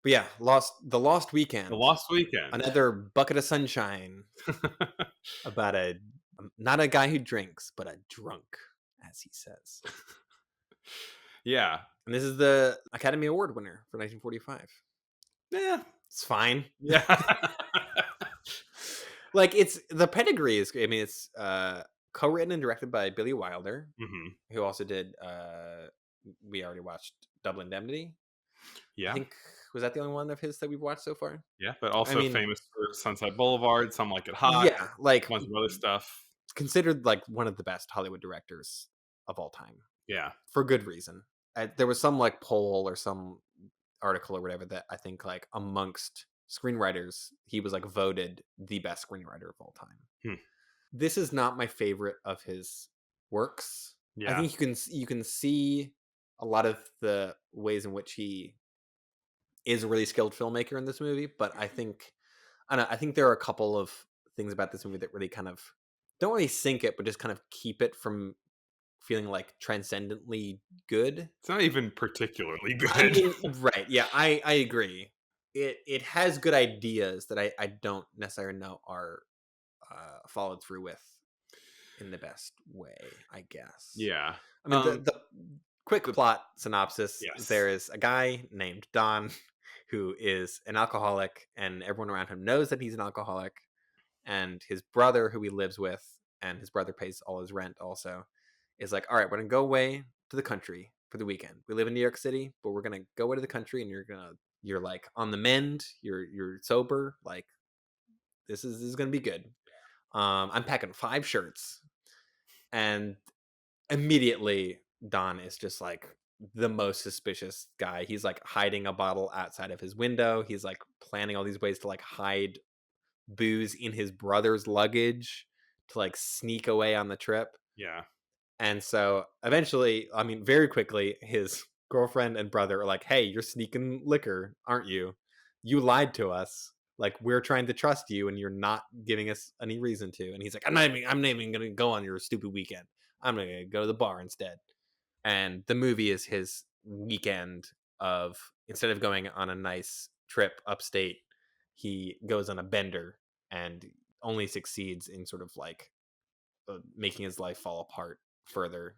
But yeah, the Lost The Weekend, Lost Weekend. another bucket of sunshine about a not a guy who drinks, but a drunk, as he says. Yeah. And this is the Academy Award winner for 1945. Yeah. It's fine. Yeah. Like it's the pedigree is. I mean, it's co-written and directed by Billy Wilder, hmm who also did. We already watched Double Indemnity. I Yeah. think was that the only one of his that we've watched so far. Yeah. But I also mean, famous for Sunset Boulevard, Some Like It Hot, yeah, like a bunch of other stuff. considered like one of the best Hollywood directors of all time Yeah. for good reason. There was some like poll or some article or whatever that I think like amongst screenwriters he was like voted the best screenwriter of all time. Hmm. This is not my favorite of his works. I Yeah. think you can see a lot of the ways in which he is a really skilled filmmaker in this movie, but I think there are a couple of things about this movie that really kind of don't really sink it, but just kind of keep it from feeling like transcendently good. It's not even particularly I good. mean, right? Yeah, I agree. It has good ideas that I don't necessarily know are followed through with in the best way, I guess. Yeah. I mean, the quick The plot synopsis: yes. there is a guy named Don who is an alcoholic, and everyone around him knows that he's an alcoholic. And his brother, who he lives with, and his brother pays all his rent also, is like, all right, we're gonna go away to the country for the weekend. We live in New York City, but we're gonna go away to the country, and you're like on the mend. You're sober. Like this is gonna be good. I'm packing 5 shirts, and immediately Don is just like the most suspicious guy. He's like hiding a bottle outside of his window. He's like planning all these ways to like hide booze in his brother's luggage to like sneak away on the trip. Yeah. And so eventually, I mean, very quickly, his girlfriend and brother are like, hey, you're sneaking liquor, aren't you? You lied to us. Like, we're trying to trust you and you're not giving us any reason to. And he's like, I'm not even going to go on your stupid weekend. I'm going to go to the bar instead. And the movie is his weekend of, instead of going on a nice trip upstate, he goes on a bender and only succeeds in sort of like making his life fall apart further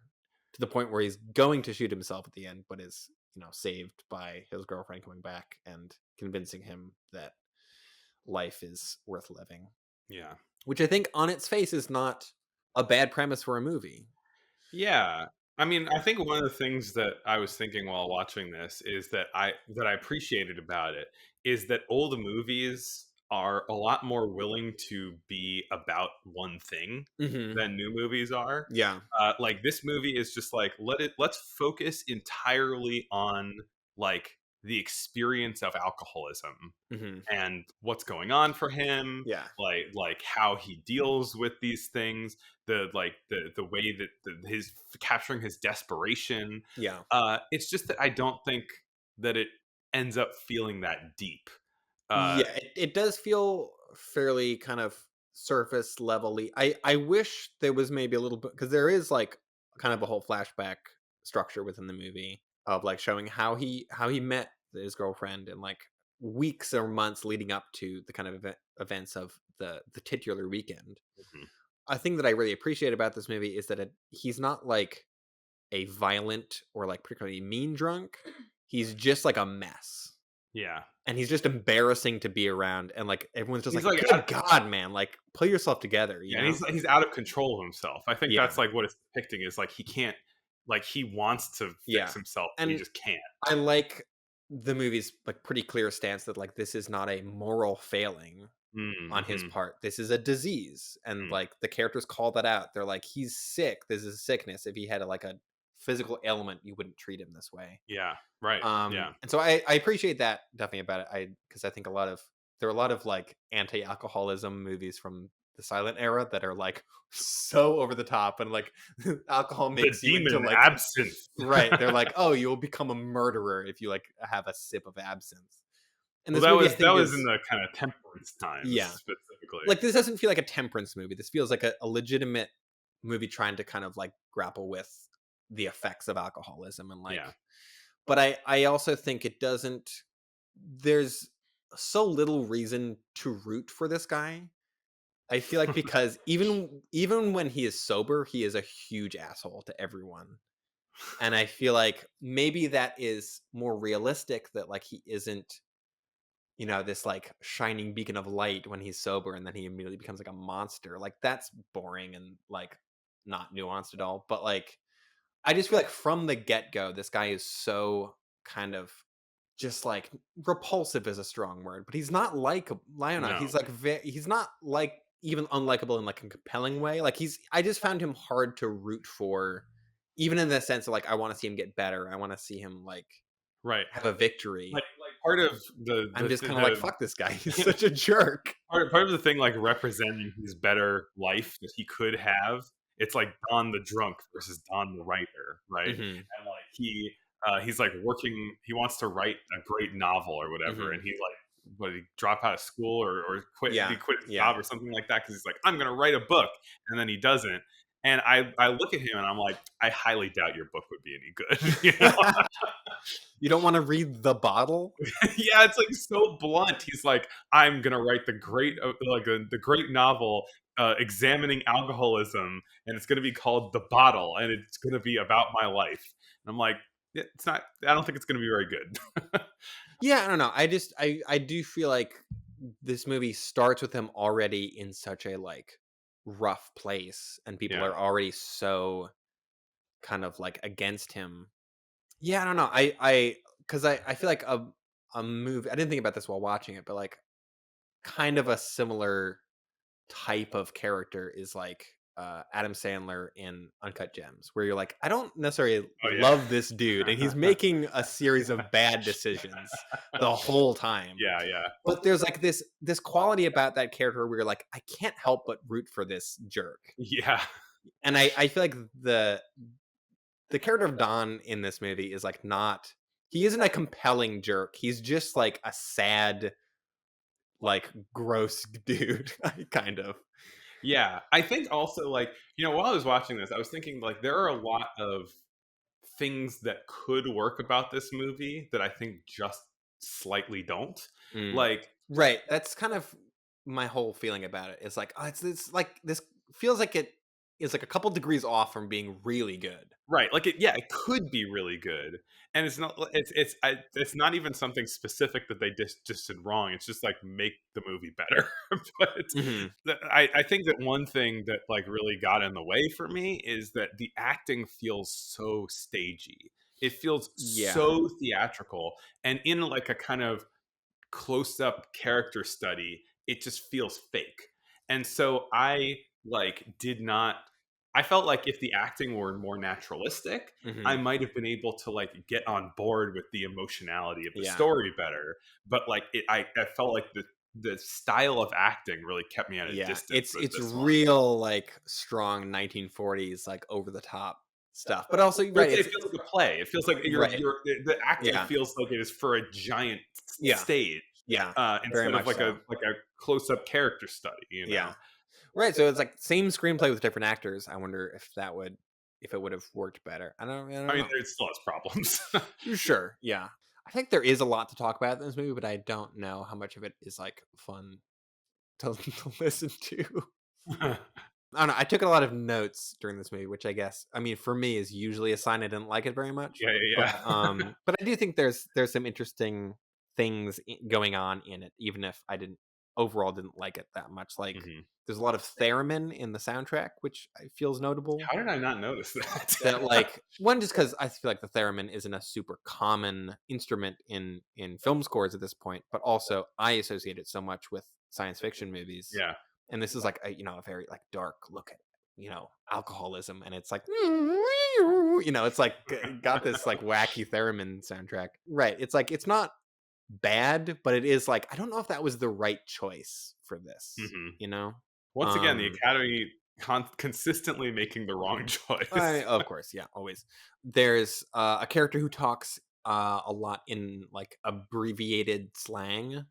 to the point where he's going to shoot himself at the end, but is saved by his girlfriend coming back and convincing him that life is worth living. Yeah. Which I think on its face is not a bad premise for a movie. Yeah. I mean, I think one of the things that I was thinking while watching this is that I appreciated about it is that old movies are a lot more willing to be about one thing Mm-hmm. than new movies are. Yeah. Like this movie is just like let's focus entirely on like the experience of alcoholism Mm-hmm. and what's going on for him, Yeah. like how he deals with these things, the way that his capturing his desperation. Yeah. It's just that I don't think that it ends up feeling that deep. uh Yeah. It does feel fairly kind of surface levelly. I wish there was maybe a little bit, because there is like kind of a whole flashback structure within the movie of like showing how he met his girlfriend and like weeks or months leading up to the kind of events of the titular weekend. mhm. A thing that I really appreciate about this movie is that he's not like a violent or like particularly mean drunk. He's just like a mess, Yeah, and he's just embarrassing to be around, and like everyone's just he's like, like good god, man, like pull yourself together, yeah, and he's out of control of himself. I think yeah, that's like what it's depicting is like he can't, like he wants to fix yeah. himself but he And just can't. I like the movie's like pretty clear stance that like this is not a moral failing on his Mm-hmm. part. This is a disease, and like the characters call that out. They're like, he's sick. This is a sickness. If he had like a physical ailment, you wouldn't treat him this way. Yeah, right. Yeah. And so I appreciate that definitely about it. Because I think there are a lot of like anti-alcoholism movies from the silent era that are like so over the top, and like alcohol The makes you into demon like, absinthe. right. They're like, oh, you'll become a murderer if you like have a sip of absinthe. And Well, this movie I that think was in is, the kind of temperance times yeah, specifically. like this doesn't feel like a temperance movie. This feels like a legitimate movie trying to kind of like grapple with the effects of alcoholism and like, Yeah. but I also think it doesn't. there's so little reason to root for this guy. I feel like because even when he is sober, he is a huge asshole to everyone. And I feel like maybe that is more realistic that like he isn't, this like shining beacon of light when he's sober and then he immediately becomes like a monster. Like that's boring and like not nuanced at all. But like I just feel like from the get-go, this guy is so kind of just like repulsive is a strong word, but he's not like I don't know. No. He's like he's not like even unlikable in like a compelling way. Like I just found him hard to root for, even in the sense of like I want to see him get better. I want to see him like Right. have a victory. Like part of I'm just kind of like fuck this guy. He's such a jerk. part of the thing, like representing his better life that he could have, it's like Don the drunk versus Don the writer, right? Hmm. And like he's like working, he wants to write a great novel or whatever, and Hmm. he like what did he drop out of school or Yeah, he quit his yeah. job or something like that because he's like, I'm gonna write a book, and then he doesn't. And I look at him and I'm like, I highly doubt your book would be any good. You know? You don't want to read The Bottle? Yeah, it's like so blunt. He's like, I'm gonna write the great the great novel examining alcoholism, and it's gonna be called The Bottle, and it's gonna be about my life. And I'm like, "Yeah, it's not. I don't think it's gonna be very good." Yeah, I don't know. I do feel like this movie starts with him already in such a like rough place and people Yeah. are already so kind of like against him. Yeah, I don't know. I feel like a movie I didn't think about this while watching it, but like kind of a similar type of character is like Adam Sandler in Uncut Gems, where you're like, I don't necessarily Oh love this dude, and he's yeah. making a series of bad decisions the whole time. Yeah, yeah, But there's like this quality about that character where you're like, I can't help but root for this jerk. yeah, And I feel like the character of Don in this movie is like not he isn't a compelling jerk. He's just like a sad, like gross dude, kind of. yeah. I think also like while I was watching this, I was thinking like there are a lot of things that could work about this movie that I think just slightly don't. Mm. Like Right. That's kind of my whole feeling about it. It's like, oh, it's like this feels like it is like a couple degrees off from being really good. right, like it could be really good, and it's not. It's not even something specific that they just did wrong. It's just like make the movie better. But Hmm. I think that one thing that like really got in the way for me is that the acting feels so stagey. It feels Yeah. so theatrical, and in like a kind of close up character study, it just feels fake. And so I like did not I felt like if the acting were more naturalistic, I Hmm. might have been able to like get on board with the emotionality of the Yeah. story better. But like I felt like the style of acting really kept me at a Yeah. distance It's with it's this one. real like strong 1940s like over the top stuff. But also But right, it feels like a play. It feels like right. the acting Yeah. feels like it is for a giant Yeah. stage Yeah. Very instead of much so. like a close up character study. Yeah. Right, so it's like same screenplay with different actors. I wonder if it would have worked better. I I don't mean, know. it still has problems. Sure, yeah. I think there is a lot to talk about in this movie, but I don't know how much of it is like fun to, to listen to. I don't know. I took a lot of notes during this movie, which I guess I mean for me is usually a sign I didn't like it very much. Yeah, yeah, yeah. But I do think there's some interesting things going on in it, even if I didn't overall didn't like it that much. Like Mhm. there's a lot of theremin in the soundtrack, which feels notable. How did I not notice That that? like one just because I feel like the theremin isn't a super common instrument in film scores at this point, but also I associate it so much with science fiction movies, Yeah. and this is like a very like dark look at alcoholism, and it's like it's like got this like wacky theremin soundtrack. Right, it's like it's not bad, but it is like I don't know if that was the right choice for this. Mhm. You know, Once again, the um, Academy consistently making the wrong choice. of course, yeah, always. There's a character who talks a lot in like abbreviated slang,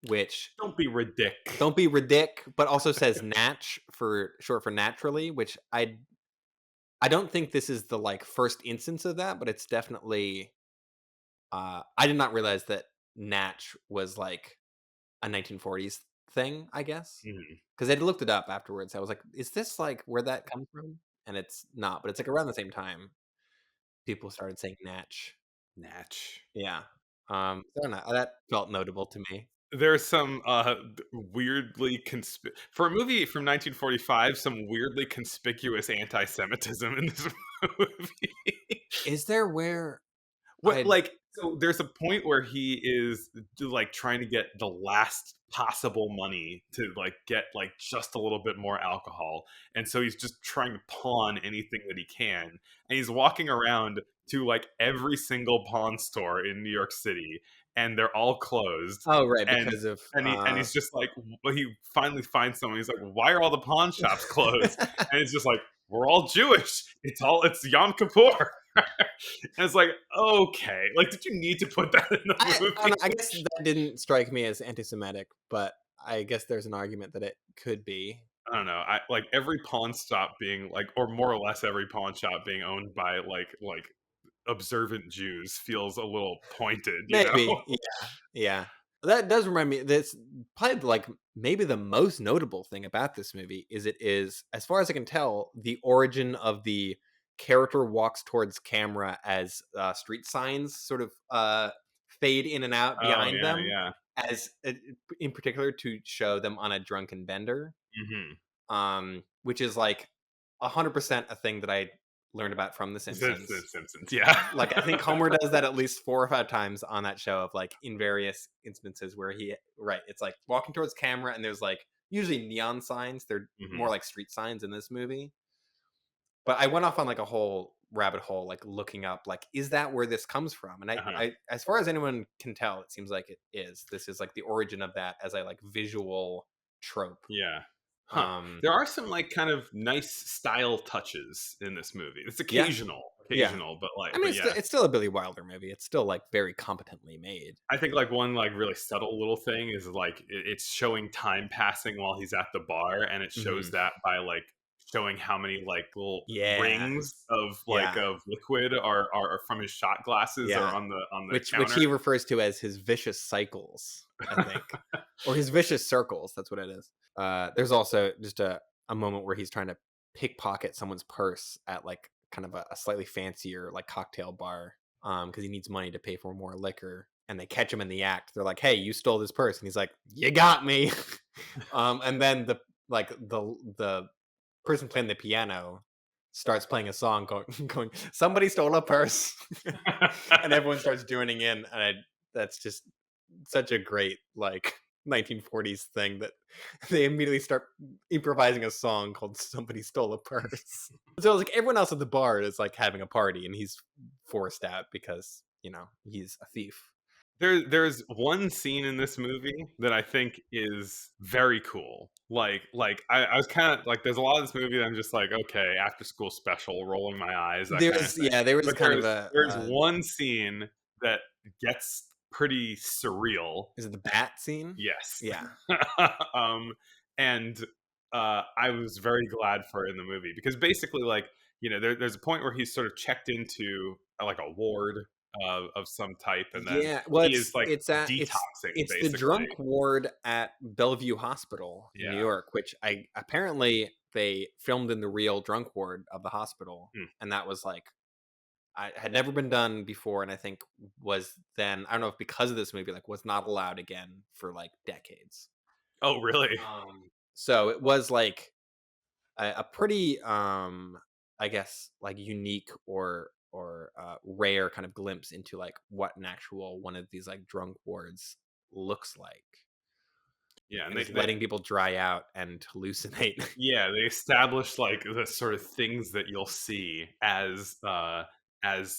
which Don't be ridic. don't be ridic, but also says natch for short for naturally, which I don't think this is the like first instance of that, but it's definitely I did not realize that Natch was like a 1940s thing, I guess. Mhm. Because I looked it up afterwards. I was like, "Is this like where that comes from?" And it's not, but it's like around the same time people started saying Natch. Natch. Yeah. I don't know. That felt notable to me. There's some weirdly for a movie from 1945, some weirdly conspicuous anti-Semitism in this movie. Is there where What I like so there's a point where he is like trying to get the last possible money to like get like just a little bit more alcohol. And so he's just trying to pawn anything that he can. And he's walking around to like every single pawn store in New York City and they're all closed. Oh, right, And because of, he's just like he finally finds someone. He's like, "Why are all the pawn shops closed?" And it's just like, "We're all Jewish. It's Yom Kippur." And it's like, okay, like, did you need to put that in the I don't know, I movie? guess that didn't strike me as anti-Semitic, but I guess there's an argument that it could be. I don't know. I like every pawn shop being like, or more or less every pawn shop being owned by like observant Jews feels a little pointed, you know? Maybe, yeah, yeah. That does remind me that's probably, like, maybe the most notable thing about this movie is it is, as far as I can tell, the origin of the character walks towards camera as, street signs sort of, fade in and out Oh behind yeah, them yeah. as in particular to show them on a drunken bender, Hmm. which is, like, 100% a thing that I learned about from The The Simpsons. Simpsons, yeah. Like, I think Homer does that at least 4 or 5 times on that show of, like, in various instances where he right, it's, like, walking towards camera and there's, like, usually neon signs, they're more Hmm. like street signs in this movie. But I went off on, like, a whole rabbit hole, like, looking up, like, is that where this comes from? And Uh-huh. I as far as anyone can tell, it seems like it is. This is, like, the origin of that as a, like, visual trope. Yeah. Huh. Um, There are some like kind of nice style touches in this movie. It's yeah, yeah. occasional, but I mean, yeah. it's still a Billy Wilder movie. It's still, like, very competently made. I think like one like really subtle little thing is like it's showing time passing while he's at the bar, and it shows Mhm. that by like showing how many like little Yeah, rings of like yeah, of liquid are from his shot glasses or yeah. on the Which counter. he refers to as his vicious cycles, I think, or his vicious circles. That's what it is. There's also just a moment where he's trying to pickpocket someone's purse at like kind of a slightly fancier like cocktail bar, because he needs money to pay for more liquor. And they catch him in the act. They're like, "Hey, you stole this purse," and he's like, "You got me." And then the person playing the piano starts playing a song going, "Somebody stole a purse," and everyone starts joining in, and that's just such a great like 1940s thing that they immediately start improvising a song called "Somebody Stole a Purse." So it's like everyone else at the bar is like having a party, and he's forced out because he's a thief. There's one scene in this movie that I think is very cool. I was kind of like there's a lot of this movie that I'm just like, okay, after school special, rolling my eyes, that kind of thing. There was But kind of a there's one scene that gets pretty surreal. is it the bat scene? Yes. Yeah, um and I was very glad for it in the movie because basically like, there's a point where he's sort of checked into like a ward of some type, and then yeah. Well, he is like it's detoxing it's the basically. drunk ward at Bellevue Hospital in New Yeah. York, which I apparently they filmed in the real drunk ward of the hospital, Hmm. and that was like I had never been done before, and I think was then I don't know if because of this movie like was not allowed again for like decades. Oh, really? So it was like a pretty I guess like unique or rare kind of glimpse into like what an actual one of these like drunk wards looks like, Yeah, and and is letting people dry out and hallucinate. they established like the sort of things that you'll see as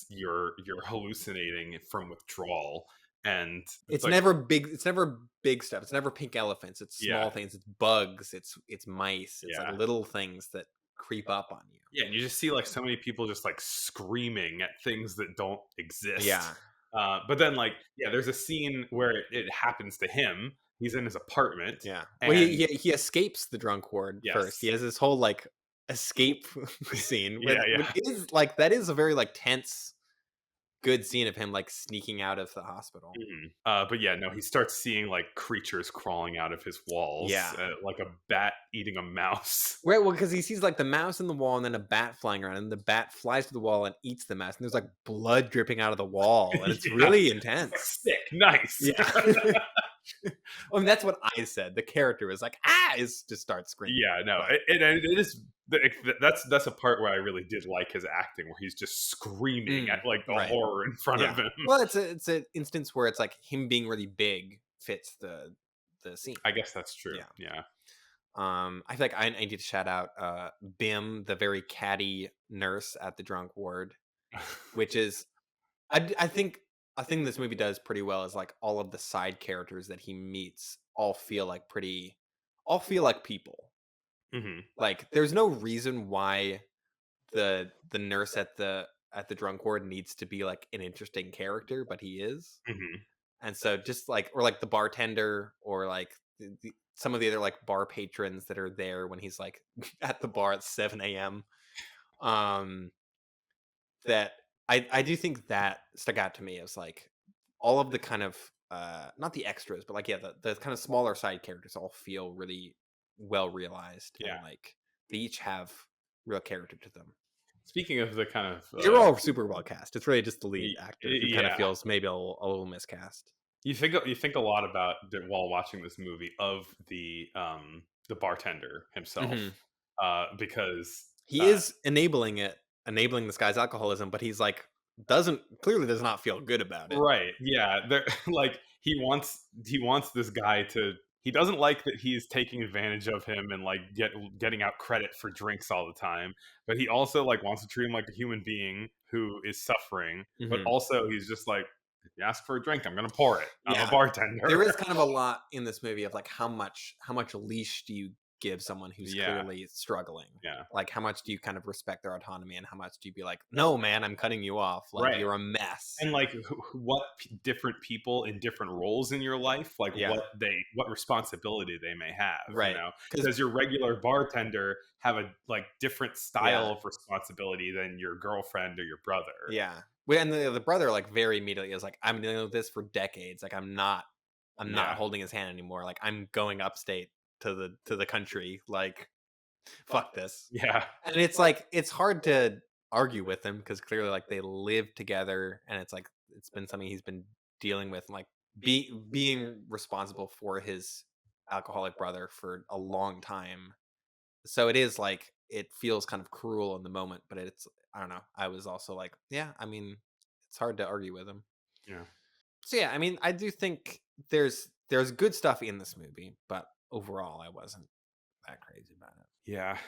you're hallucinating from withdrawal, and it's like It's never big stuff. It's never pink elephants. It's yeah, small things. It's bugs. It's mice. It's like yeah. little things that creep up on you. Yeah, and you just see like so many people just like screaming at things that don't exist. Yeah, But then like there's a scene where it happens to him. He's in his apartment, yeah. Well, and he escapes the drunk ward first. He yes, has this whole like escape scene, yeah, which yeah, is like that is a very like tense good scene of him like sneaking out of the hospital. But yeah, no, he starts seeing like creatures crawling out of his walls, Yeah. like a bat eating a mouse. Right, well, because he sees like the mouse in the wall and then a bat flying around, and the bat flies to the wall and eats the mouse, and there's like blood dripping out of the wall, and it's Yeah, really it's like intense. sick, nice. Yeah. I mean, that's what I said. The character is like, ah, is just starts screaming. Yeah, no, But it is. That's a part where I really did like his acting, where he's just screaming at like the right. horror in front of Yeah. him. Well, it's an instance where it's like him being really big fits the scene. I guess that's true. Yeah. Yeah. I feel like I need to shout out Bim, the very catty nurse at the drunk ward, which is I think a thing this movie does pretty well is like all of the side characters that he meets all feel like people. hmm Like there's no reason why the nurse at the drunk ward needs to be like an interesting character, but he is. hmm And so just like or like the bartender or like some of the other like bar patrons that are there when he's like at the bar at 7 a.m. Um that I do think that stuck out to me as like all of the kind of not the extras, but like yeah, the kind of smaller side characters all feel really well realized and Yeah. like they each have real character to them. Speaking of the kind of, They're all super well cast. It's really just the lead actor who kind of yeah, feels maybe a little miscast. you think a lot about while watching this movie of the bartender Hmm. himself, because He is enabling it, enabling this guy's alcoholism, but he's like does not feel good about it. right, yeah, there like he wants this guy to. He doesn't like that he's taking advantage of him and like getting out credit for drinks all the time, but he also like wants to treat him like a human being who is suffering. But Hmm. also, he's just like, if you ask for a drink, I'm gonna pour it. I'm a Yeah, there is bartender. kind of a lot in this movie of like how much leash do you give someone who's Yeah, clearly struggling? yeah. Like how much do you kind of respect their autonomy and how much do you be like, "No, man, I'm cutting you off. Like Right. you're a mess." And like what different people in different roles in your life, like Yeah. what responsibility they may have, Right. Cuz does your regular bartender have a like different style yeah. of responsibility than your girlfriend or your brother? Yeah. Well, and the brother like very immediately is like, "I'm dealing with this for decades. Like I'm not Yeah, holding his hand anymore. Like I'm going upstate to the country. Like fuck this." yeah, And it's like it's hard to argue with him because clearly like they live together and it's like it's been something he's been dealing with like being responsible for his alcoholic brother for a long time. So it is like it feels kind of cruel in the moment, but it's I don't know. I was also like, yeah, I mean, it's hard to argue with him. yeah. So yeah, I mean, I do think there's good stuff in this movie, but overall I wasn't that crazy about it. Yeah.